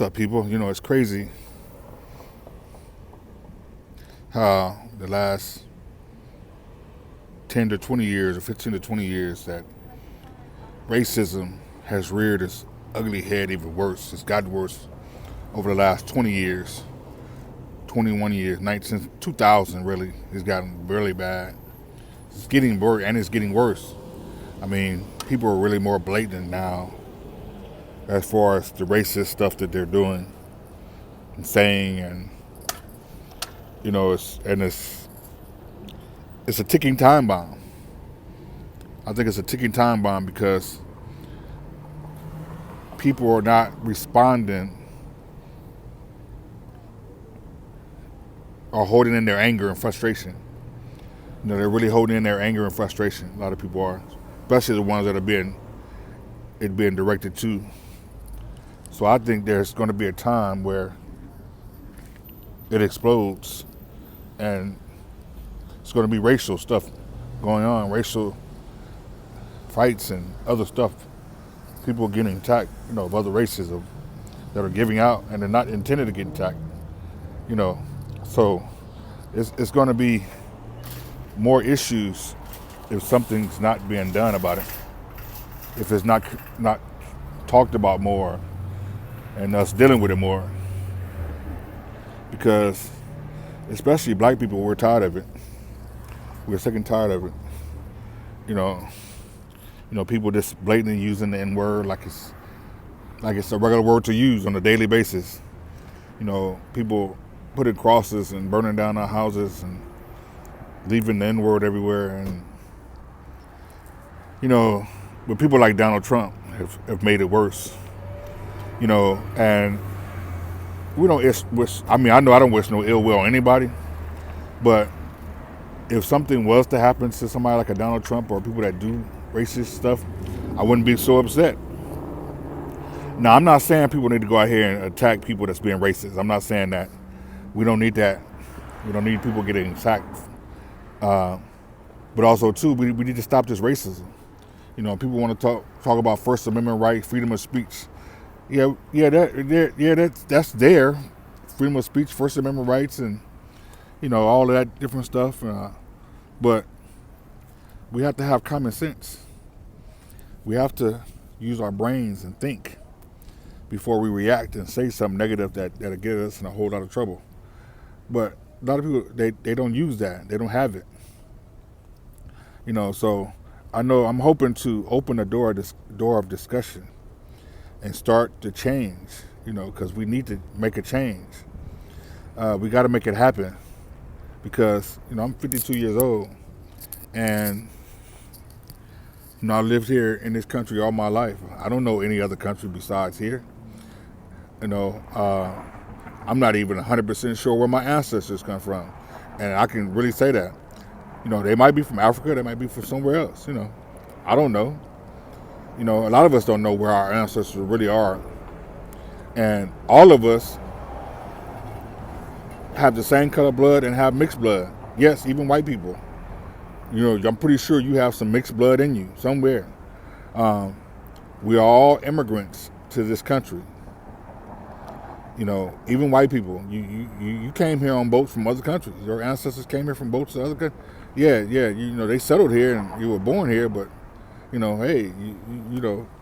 What's up, people? You know, it's crazy how the last 10 to 20 years or 15 to 20 years that racism has reared its ugly head even worse. It's gotten worse over the last 20 years, 21 years, 19, 2000 really. It's gotten really bad. It's getting worse, and it's getting worse. I mean, people are really more blatant now as far as the racist stuff that they're doing and saying, and it's a ticking time bomb. I think it's a ticking time bomb because people are not responding or holding in their anger and frustration. They're really holding in their anger and frustration. A lot of people are, especially the ones that are being directed to. So I think there's going to be a time where it explodes, and it's going to be racial stuff going on, racial fights and other stuff. People getting attacked, of other races that are giving out, and they're not intended to get attacked. So it's going to be more issues if something's not being done about it. If it's not talked about more, and us dealing with it more, because especially black people, we're tired of it. We're sick and tired of it. People just blatantly using the N-word like it's a regular word to use on a daily basis. People putting crosses and burning down our houses and leaving the N-word everywhere. And, but people like Donald Trump have made it worse. And we don't wish, I know I don't wish no ill will on anybody, but if something was to happen to somebody like a Donald Trump or people that do racist stuff, I wouldn't be so upset. Now, I'm not saying people need to go out here and attack people that's being racist. I'm not saying that. We don't need that. We don't need people getting attacked. But also, too, we need to stop this racism. People want to talk about First Amendment rights, freedom of speech. That's there. Freedom of speech, First Amendment rights, and all of that different stuff. But we have to have common sense. We have to use our brains and think before we react and say something negative that'll get us in a whole lot of trouble. But a lot of people, they don't use that. They don't have it. So I know I'm hoping to open the door of discussion and start to change, because we need to make a change. We got to make it happen because, I'm 52 years old, and, I lived here in this country all my life. I don't know any other country besides here. I'm not even 100% sure where my ancestors come from. And I can really say that. They might be from Africa, they might be from somewhere else, I don't know. A lot of us don't know where our ancestors really are. And all of us have the same color blood and have mixed blood. Yes, even white people. I'm pretty sure you have some mixed blood in you somewhere. We are all immigrants to this country. Even white people. You came here on boats from other countries. Your ancestors came here from boats to other countries. Yeah. They settled here and you were born here, but hey,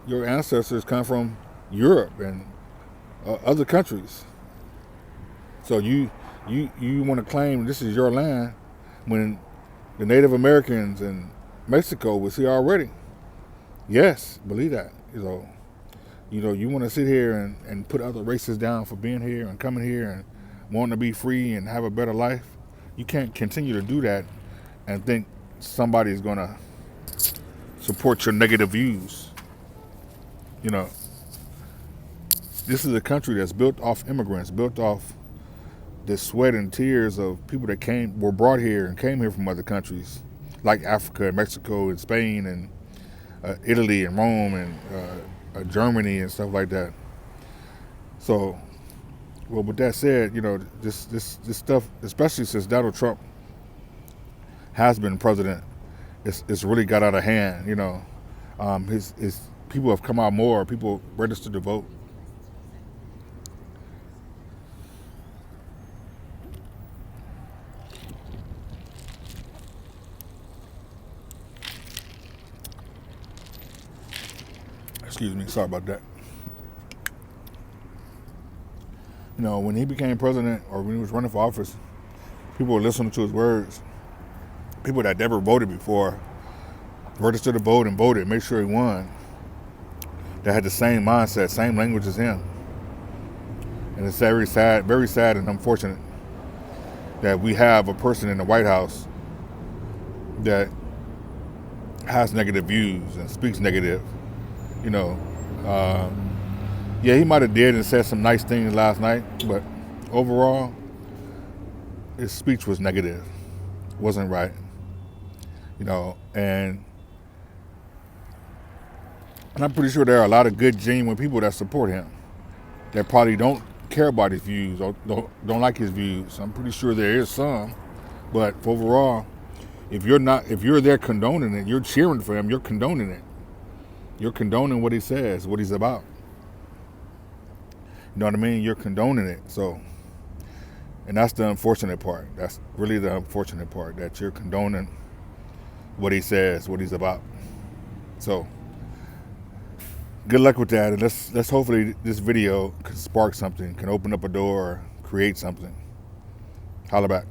your ancestors come from Europe and other countries. So you want to claim this is your land when the Native Americans in Mexico was here already. Yes, believe that. You want to sit here and put other races down for being here and coming here and wanting to be free and have a better life. You can't continue to do that and think somebody's going to support your negative views. This is a country that's built off immigrants, built off the sweat and tears of people that were brought here and came here from other countries like Africa and Mexico and Spain and Italy and Rome and Germany and stuff like that. So, well, with that said, this stuff, especially since Donald Trump has been president, it's really got out of hand. His people have come out more. People registered to vote. Excuse me, sorry about that. You know, when he became president or when he was running for office, people were listening to his words. People that never voted before registered to vote and voted, made sure he won. That had the same mindset, same language as him. And it's very sad and unfortunate that we have a person in the White House that has negative views and speaks negative. You know, yeah, he might have did and said some nice things last night, but overall, his speech was negative, wasn't right. You know, and I'm pretty sure there are a lot of good, genuine people that support him that probably don't care about his views or don't like his views. I'm pretty sure there is some, but overall, if you're there condoning it, you're cheering for him, you're condoning it. You're condoning what he says, what he's about. You know what I mean? You're condoning it. So, and that's the unfortunate part. That's really the unfortunate part, that you're condoning what he says, what he's about. So, good luck with that. And let's hopefully this video can spark something, can open up a door, create something. Holla back.